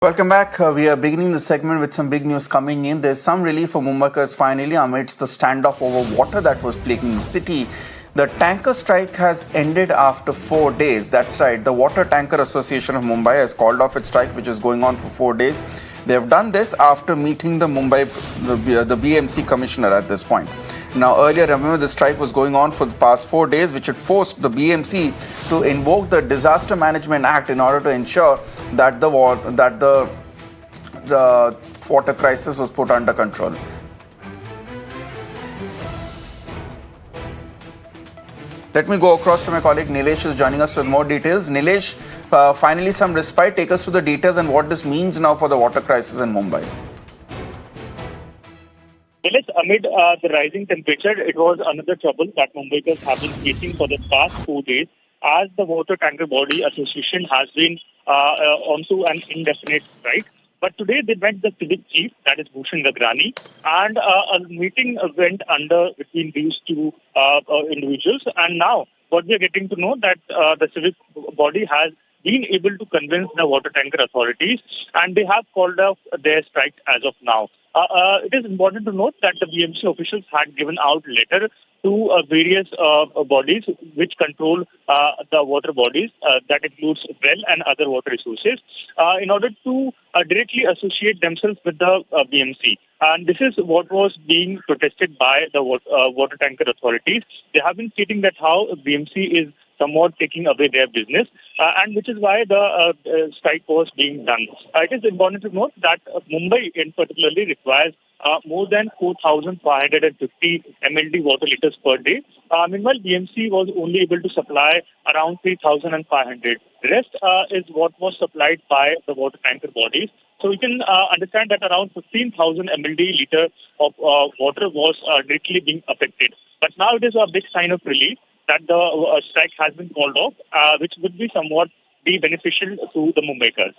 Welcome back. We are beginning the segment with some big news coming in. There's some relief for Mumbaikars finally amidst the standoff over water that was plaguing the city. The tanker strike has ended after 4 days. That's right. The Water Tanker Association of Mumbai has called off its strike, which is going on for 4 days. They have done this after meeting the BMC commissioner at this point. Now, earlier, remember, the strike was going on for the past 4 days, which had forced the BMC to invoke the Disaster Management Act in order to ensure that the water crisis was put under control. Let me go across to my colleague Nilesh, who's joining us with more details. Nilesh, finally some respite. Take us through the details and what this means now for the water crisis in Mumbai. Amid the rising temperature, it was another trouble that Mumbaikars have been facing for the past 4 days, as the Water Tanker Body Association has been onto an indefinite strike. But today they met the civic chief, that is Bhushan Gagrani, and a meeting went under between these two individuals. And now what we are getting to know that the civic body has been able to convince the water tanker authorities, and they have called off their strike as of now. It is important to note that the BMC officials had given out letter to various bodies which control the water bodies, that includes well and other water resources, in order to directly associate themselves with the BMC. And this is what was being protested by the water tanker authorities. They have been stating that how BMC is somewhat taking away their business, and which is why the strike was being done. It is important to note that Mumbai in particularly requires more than 4,550 MLD water liters per day. Meanwhile, BMC was only able to supply around 3,500. The rest is what was supplied by the water tanker bodies. So we can understand that around 15,000 MLD liter of water was directly being affected. But now it is a big sign of relief that the strike has been called off, which would be somewhat beneficial to the Mumbaikars.